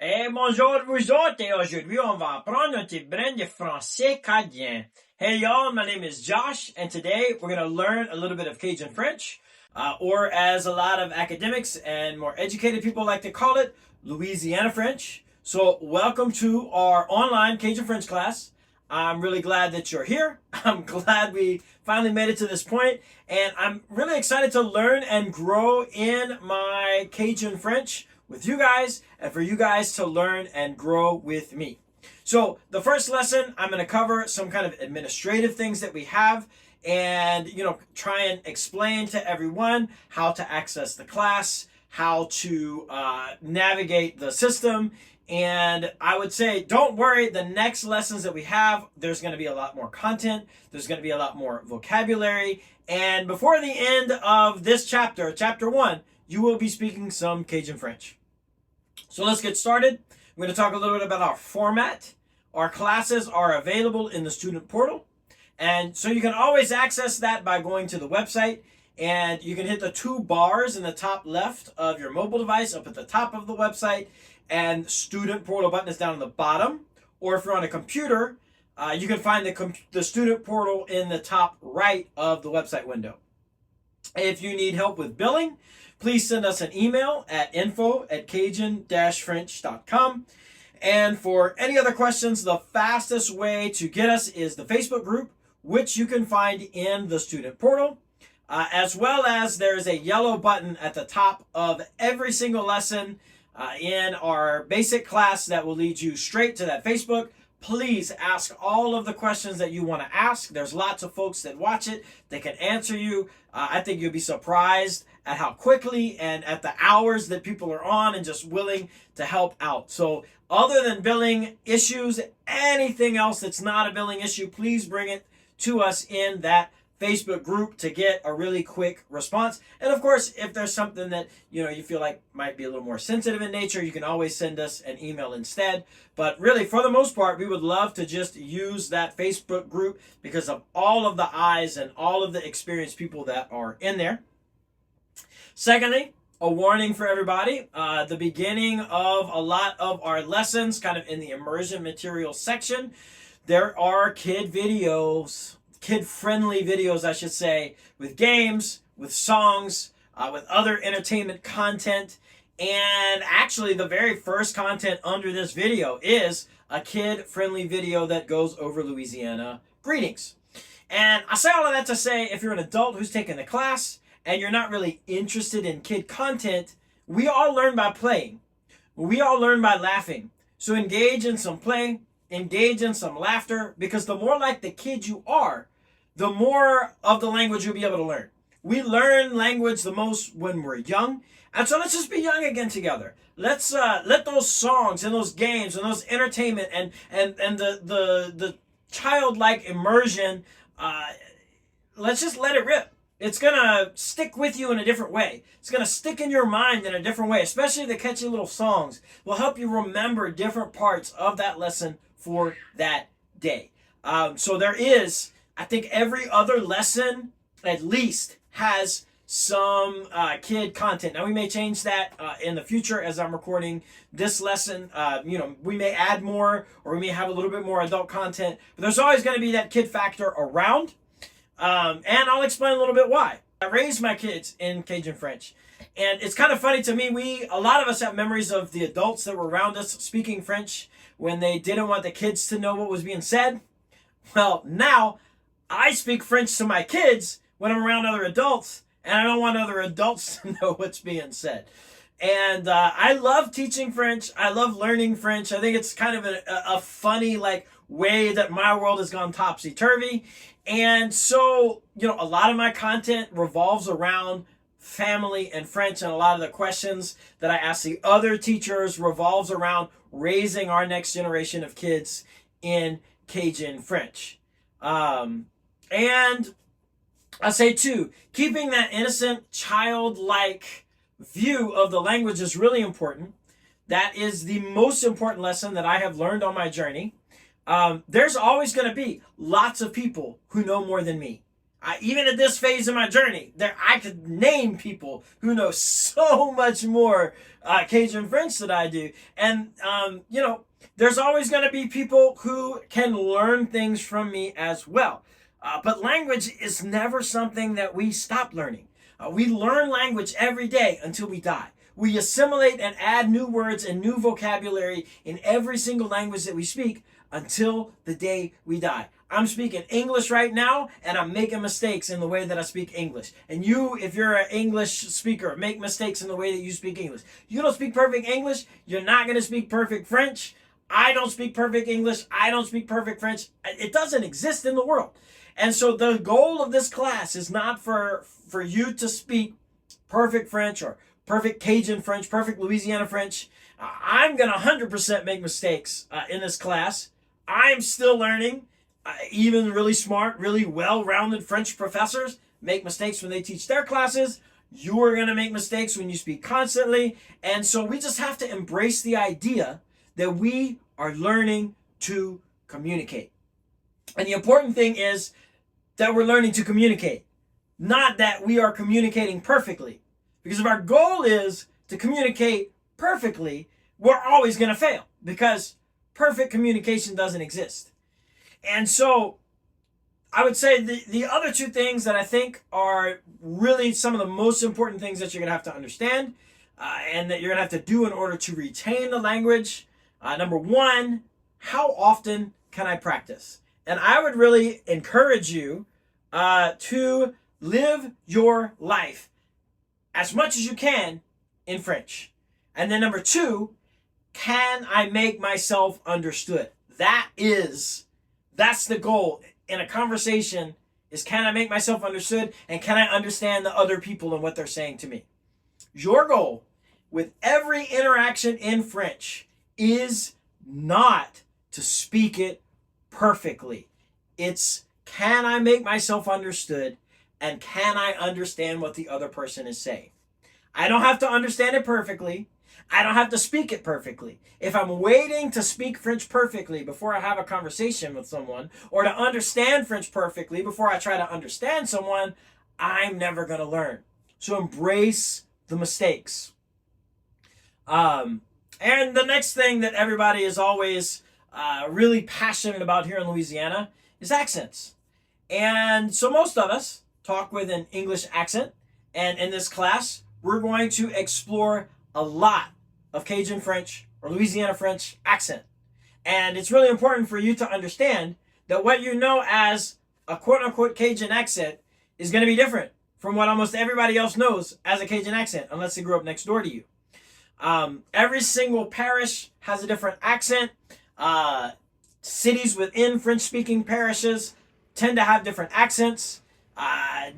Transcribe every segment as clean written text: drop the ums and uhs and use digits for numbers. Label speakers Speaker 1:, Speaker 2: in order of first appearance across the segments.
Speaker 1: Et bonjour vous autres, et aujourd'hui on va apprendre un petit brin de français cadien. Hey y'all, my name is Josh, and today we're going to learn a little bit of Cajun French, or as a lot of academics and more educated people like to call it, Louisiana French. So welcome to our online Cajun French class. I'm really glad that you're here. I'm glad we finally made it to this point, and I'm really excited to learn and grow in my Cajun French with you guys and for you guys to learn and grow with me. So the first lesson, I'm going to cover some kind of administrative things that we have and, try and explain to everyone how to access the class, how to navigate the system. And I would say, don't worry, the next lessons that we have, there's going to be a lot more content. There's going to be a lot more vocabulary. And before the end of this chapter, chapter 1, you will be speaking some Cajun French. So let's get started. I'm going to talk a little bit about our format. Our classes are available in the student portal. And so you can always access that by going to the website. And you can hit the 2 bars in the top left of your mobile device up at the top of the website. And student portal button is down on the bottom. Or if you're on a computer, you can find the student portal in the top right of the website window. If you need help with billing, please send us an email at info@cajun-french.com. And for any other questions, the fastest way to get us is the Facebook group, which you can find in the student portal, as well as there's a yellow button at the top of every single lesson in our basic class that will lead you straight to that Facebook. Please ask all of the questions that you want to ask. There's lots of folks that watch it. They can answer you. I think you'll be surprised at how quickly and at the hours that people are on and just willing to help out. So other than billing issues, anything else that's not a billing issue, please bring it to us in that Facebook group to get a really quick response. And of course, if there's something that you feel like might be a little more sensitive in nature, you can always send us an email instead. But really, for the most part, we would love to just use that Facebook group because of all of the eyes and all of the experienced people that are in there. Secondly, a warning for everybody, the beginning of a lot of our lessons, kind of in the immersion material section, there are kid-friendly videos, I should say, with games, with songs, with other entertainment content. And actually, the very first content under this video is a kid-friendly video that goes over Louisiana greetings. And I say all of that to say, if you're an adult who's taking the class and you're not really interested in kid content, we all learn by playing. We all learn by laughing. So engage in some play, engage in some laughter, because the more like the kid you are, the more of the language you'll be able to learn. We learn language the most when we're young. And so let's just be young again together. Let's let those songs and those games and those entertainment and the childlike immersion, let's just let it rip. It's going to stick with you in a different way. It's going to stick in your mind in a different way, especially the catchy little songs will help you remember different parts of that lesson for that day. So there is, I think every other lesson at least has some kid content. Now we may change that in the future as I'm recording this lesson. We may add more or we may have a little bit more adult content, but there's always going to be that kid factor around. And I'll explain a little bit why. I raised my kids in Cajun French. And it's kind of funny to me, a lot of us have memories of the adults that were around us speaking French when they didn't want the kids to know what was being said. Well, now I speak French to my kids when I'm around other adults, and I don't want other adults to know what's being said. And I love teaching French. I love learning French. I think it's kind of a funny way that my world has gone topsy-turvy. And so, a lot of my content revolves around family and French, and a lot of the questions that I ask the other teachers revolves around raising our next generation of kids in Cajun French. And I say too, keeping that innocent, childlike view of the language is really important. That is the most important lesson that I have learned on my journey. There's always going to be lots of people who know more than me. Even at this phase of my journey, I could name people who know so much more Cajun French than I do. And, there's always going to be people who can learn things from me as well. But language is never something that we stop learning. We learn language every day until we die. We assimilate and add new words and new vocabulary in every single language that we speak until the day we die. I'm speaking English right now, and I'm making mistakes in the way that I speak English. And you, if you're an English speaker, make mistakes in the way that you speak English. You don't speak perfect English, you're not going to speak perfect French. I don't speak perfect English. I don't speak perfect French. It doesn't exist in the world. And so the goal of this class is not for you to speak perfect French or perfect Cajun French, perfect Louisiana French. I'm going to 100% make mistakes in this class. I'm still learning. Even really smart, really well-rounded French professors make mistakes when they teach their classes. You are going to make mistakes when you speak constantly. And so we just have to embrace the idea that we are learning to communicate. And the important thing is that we're learning to communicate, not that we are communicating perfectly. Because if our goal is to communicate perfectly, we're always going to fail because perfect communication doesn't exist. And so I would say the other two things that I think are really some of the most important things that you're going to have to understand and that you're going to have to do in order to retain the language. Number one, how often can I practice? And I would really encourage you to live your life as much as you can in French. And then number two, can I make myself understood? That's the goal in a conversation is, can I make myself understood and can I understand the other people and what they're saying to me? Your goal with every interaction in French is not to speak it perfectly. It's, can I make myself understood and can I understand what the other person is saying? I don't have to understand it perfectly. I don't have to speak it perfectly. If I'm waiting to speak French perfectly before I have a conversation with someone, or to understand French perfectly before I try to understand someone, I'm never going to learn. So embrace the mistakes. And the next thing that everybody is always really passionate about here in Louisiana is accents. And so most of us talk with an English accent. And in this class, we're going to explore a lot of Cajun French or Louisiana French accent. And it's really important for you to understand that what you know as a quote-unquote Cajun accent is going to be different from what almost everybody else knows as a Cajun accent, unless they grew up next door to you. Every single parish has a different accent. Cities within French-speaking parishes tend to have different accents.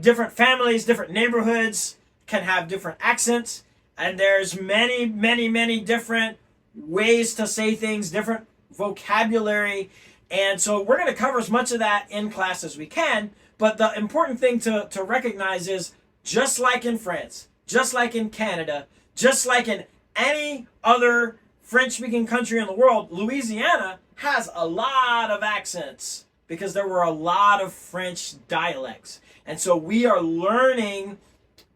Speaker 1: Different families, different neighborhoods can have different accents. And there's many, many, many different ways to say things, different vocabulary. And so we're going to cover as much of that in class as we can. But the important thing to recognize is, just like in France, just like in Canada, just like in any other French-speaking country in the world, Louisiana has a lot of accents because there were a lot of French dialects. And so we are learning.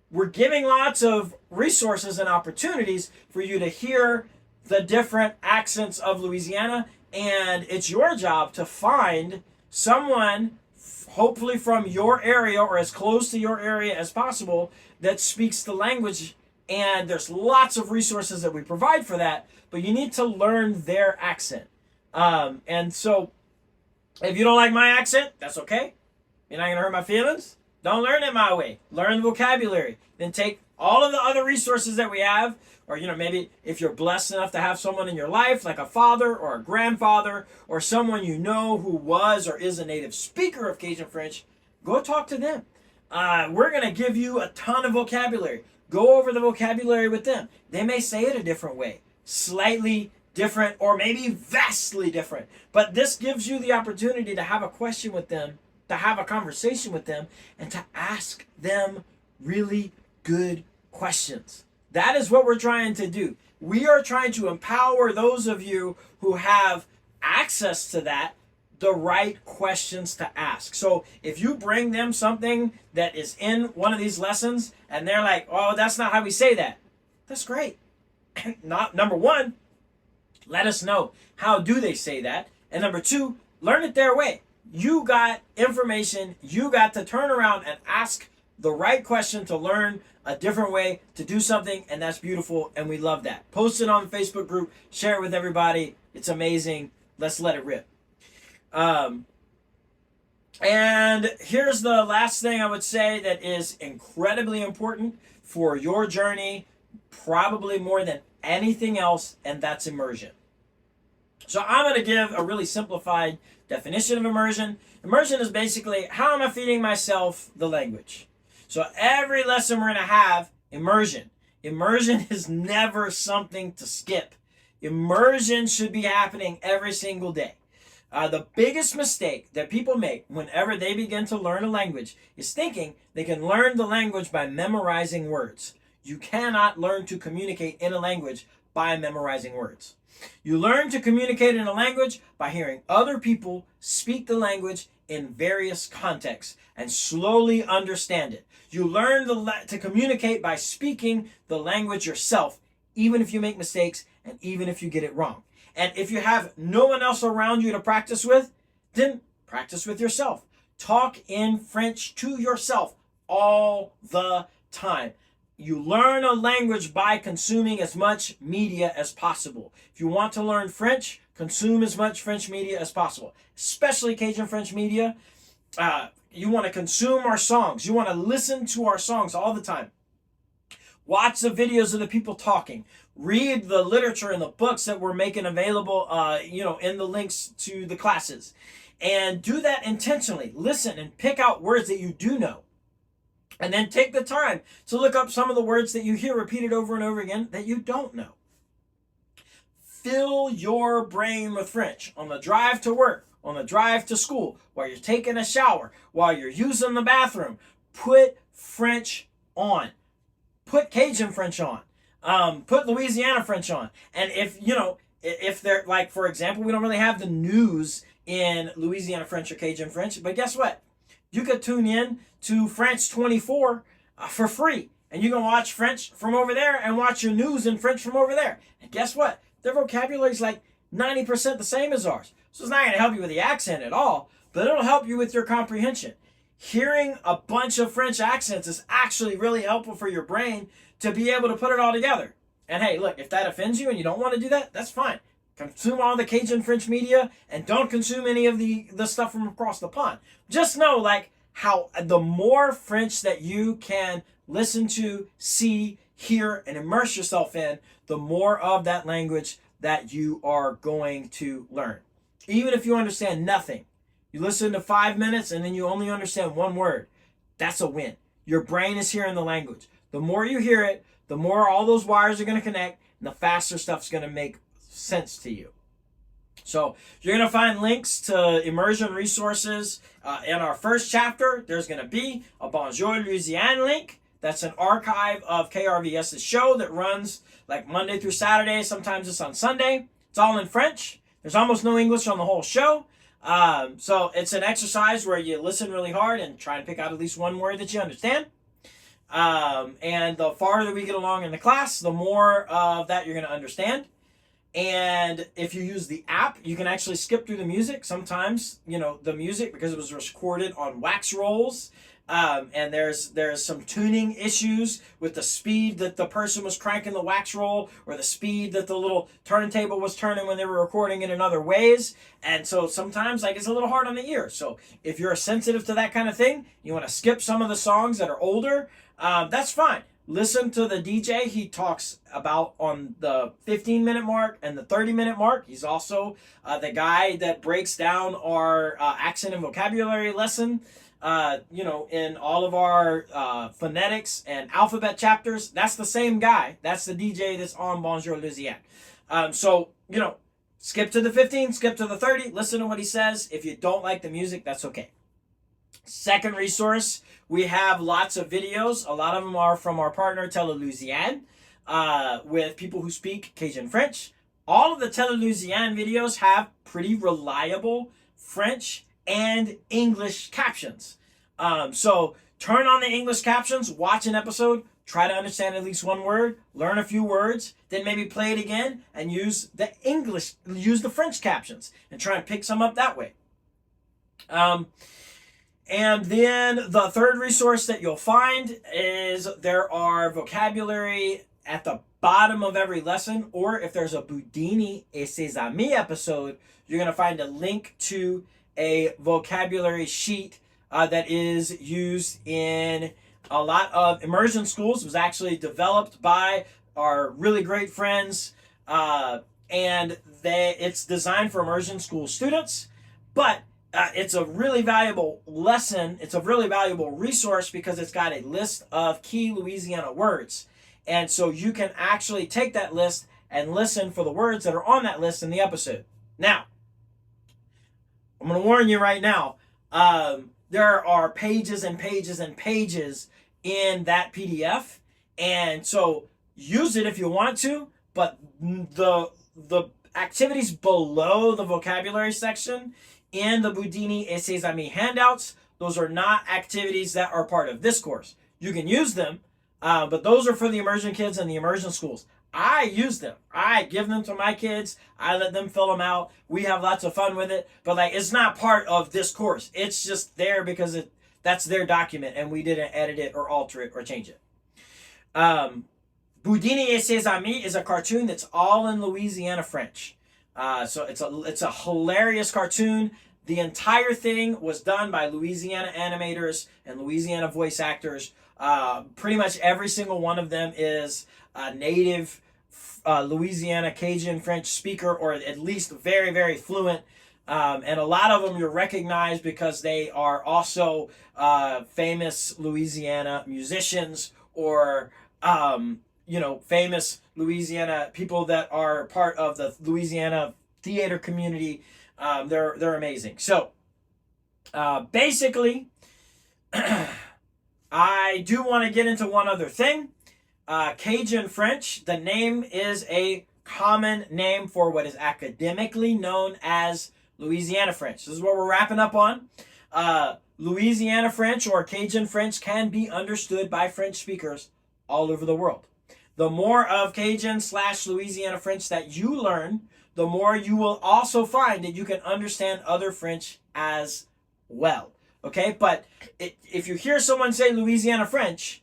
Speaker 1: We're giving lots of resources and opportunities for you to hear the different accents of Louisiana, and it's your job to find someone, hopefully from your area or as close to your area as possible, that speaks the language. And there's lots of resources that we provide for that, but you need to learn their accent. And so if you don't like my accent, that's okay. You're not going to hurt my feelings. Don't learn it my way. Learn the vocabulary. Then take all of the other resources that we have, or maybe if you're blessed enough to have someone in your life, like a father or a grandfather, or someone you know who was or is a native speaker of Cajun French, go talk to them. We're going to give you a ton of vocabulary. Go over the vocabulary with them. They may say it a different way, slightly different, or maybe vastly different. But this gives you the opportunity to have a question with them, to have a conversation with them, and to ask them really good questions. That is what we're trying to do. We are trying to empower those of you who have access to that the right questions to ask. So if you bring them something that is in one of these lessons and they're like, oh, that's not how we say that, that's great. Not number one, let us know how do they say that. And number two, learn it their way. You got information, you got to turn around and ask the right question to learn a different way to do something, and that's beautiful, and we love that. Post it on the Facebook group, share it with everybody. It's amazing. Let's let it rip. And here's the last thing I would say that is incredibly important for your journey, probably more than anything else, and that's immersion. So I'm going to give a really simplified definition of immersion. Immersion is basically, how am I feeding myself the language? So every lesson we're going to have immersion. Immersion is never something to skip. Immersion should be happening every single day. The biggest mistake that people make whenever they begin to learn a language is thinking they can learn the language by memorizing words. You cannot learn to communicate in a language by memorizing words. You learn to communicate in a language by hearing other people speak the language in various contexts and slowly understand it. You learn to communicate by speaking the language yourself, even if you make mistakes and even if you get it wrong. And if you have no one else around you to practice with, then practice with yourself. Talk in French to yourself all the time. You learn a language by consuming as much media as possible. If you want to learn French, consume as much French media as possible, especially Cajun French media. You want to consume our songs. You want to listen to our songs all the time. Watch the videos of the people talking. Read the literature and the books that we're making available, in the links to the classes. And do that intentionally. Listen and pick out words that you do know. And then take the time to look up some of the words that you hear repeated over and over again that you don't know. Fill your brain with French on the drive to work, on the drive to school, while you're taking a shower, while you're using the bathroom. Put French on. Put Cajun French on. Put Louisiana French on. And if they're, like, for example, we don't really have the news in Louisiana French or Cajun French, but guess what? You could tune in to French 24 for free. And you can watch French from over there and watch your news in French from over there. And guess what? Their vocabulary is like 90% the same as ours. So it's not going to help you with the accent at all, but it'll help you with your comprehension. Hearing a bunch of French accents is actually really helpful for your brain to be able to put it all together. And hey, look, if that offends you and you don't want to do that, that's fine. Consume all the Cajun French media and don't consume any of the stuff from across the pond. Just know, like, how the more French that you can listen to, see, hear, and immerse yourself in, the more of that language that you are going to learn. Even if you understand nothing, you listen to 5 minutes and then you only understand one word, that's a win. Your brain is hearing the language. The more you hear it, the more all those wires are going to connect, and the faster stuff's going to make sense to you. So you're going to find links to immersion resources in our first chapter. There's going to be a Bonjour Louisiane link. That's an archive of KRVS's show that runs like Monday through Saturday. Sometimes it's on Sunday. It's all in French. There's almost no English on the whole show. So it's an exercise where you listen really hard and try to pick out at least one word that you understand. And the farther we get along in the class, the more of that you're going to understand. And if you use the app, you can actually skip through the music. Sometimes, the music, because it was recorded on wax rolls, and there's some tuning issues with the speed that the person was cranking the wax roll, or the speed that the little turntable was turning when they were recording it in other ways. And so sometimes, like, it's a little hard on the ear. So if you're sensitive to that kind of thing, you want to skip some of the songs that are older, that's fine. Listen to the DJ. He talks about on the 15-minute mark and the 30-minute mark. He's also the guy that breaks down our accent and vocabulary lesson, in all of our phonetics and alphabet chapters. That's the same guy. That's the DJ that's on Bonjour Louisiane. So, skip to the 15, skip to the 30, listen to what he says. If you don't like the music, that's okay. Second resource, we have lots of videos. A lot of them are from our partner, Tele Louisiane, with people who speak Cajun French. All of the Tele Louisiane videos have pretty reliable French, and English captions. So turn on the English captions, watch an episode, try to understand at least one word, learn a few words, then maybe play it again and use the French captions and try and pick some up that way. And then the third resource that you'll find is there are vocabulary at the bottom of every lesson, or if there's a Boudini et ses amis episode, you're going to find a link to a vocabulary sheet that is used in a lot of immersion schools. It was actually developed by our really great friends, and it's designed for immersion school students, but it's a really valuable lesson. It's a really valuable resource because it's got a list of key Louisiana words. And so you can actually take that list and listen for the words that are on that list in the episode. Now, I'm going to warn you right now, there are pages and pages and pages in that PDF. And so use it if you want to, but the activities below the vocabulary section in the Boudini et ses amis handouts, those are not activities that are part of this course. You can use them, but those are for the immersion kids and the immersion schools. I use them. I give them to my kids. I let them fill them out. We have lots of fun with it, but it's not part of this course. It's just there because that's their document, and we didn't edit it or alter it or change it. Boudini et ses amis is a cartoon that's all in Louisiana French. So it's a hilarious cartoon. The entire thing was done by Louisiana animators and Louisiana voice actors. Pretty much every single one of them is a native Louisiana Cajun French speaker, or at least very, very fluent. And a lot of them you'll recognize because they are also famous Louisiana musicians, or famous Louisiana people that are part of the Louisiana theater community. They're amazing. So basically, I do want to get into one other thing. Cajun French, the name is a common name for what is academically known as Louisiana French. This is what we're wrapping up on. Louisiana French or Cajun French can be understood by French speakers all over the world. The more of Cajun/Louisiana French that you learn, the more you will also find that you can understand other French as well. Okay, but if you hear someone say Louisiana French,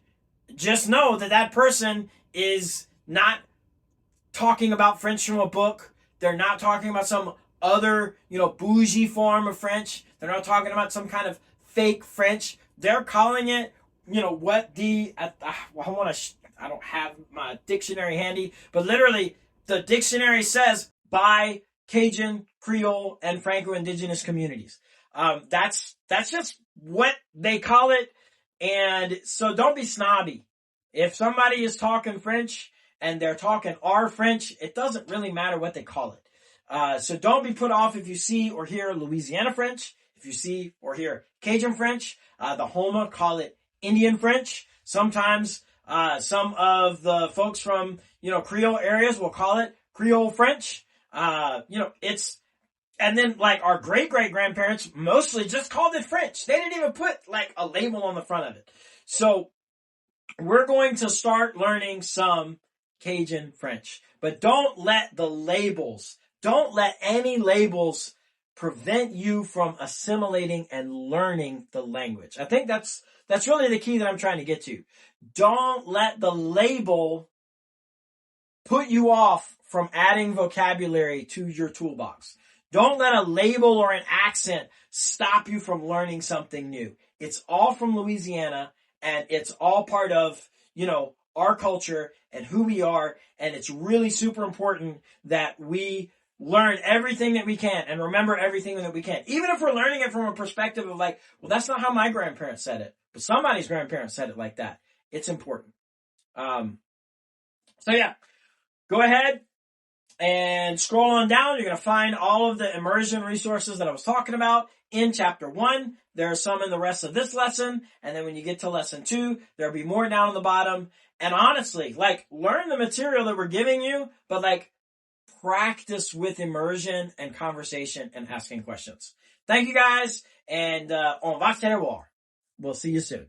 Speaker 1: just know that that person is not talking about French from a book. They're not talking about some other, bougie form of French. They're not talking about some kind of fake French. They're calling it, what I don't have my dictionary handy, but literally the dictionary says by Cajun, Creole, and Franco-Indigenous communities. That's just what they call it. And so don't be snobby. If somebody is talking French and they're talking our French, it doesn't really matter what they call it. So don't be put off if you see or hear Louisiana French. If you see or hear Cajun French, the Homa call it Indian French. Sometimes some of the folks from, Creole areas will call it Creole French. And then our great-great-grandparents mostly just called it French. They didn't even put a label on the front of it. So we're going to start learning some Cajun French. But don't let any labels prevent you from assimilating and learning the language. I think that's really the key that I'm trying to get to. Don't let the label put you off from adding vocabulary to your toolbox. Don't let a label or an accent stop you from learning something new. It's all from Louisiana, and it's all part of, our culture and who we are. And it's really super important that we learn everything that we can and remember everything that we can. Even if we're learning it from a perspective of well, that's not how my grandparents said it, but somebody's grandparents said it like that. It's important. So yeah, go ahead and scroll on down. You're going to find all of the immersion resources that I was talking about in chapter 1. There are some in the rest of this lesson. And then when you get to lesson 2, there'll be more down on the bottom. And honestly, learn the material that we're giving you, but practice with immersion and conversation and asking questions. Thank you guys, and on va se revoir. We'll see you soon.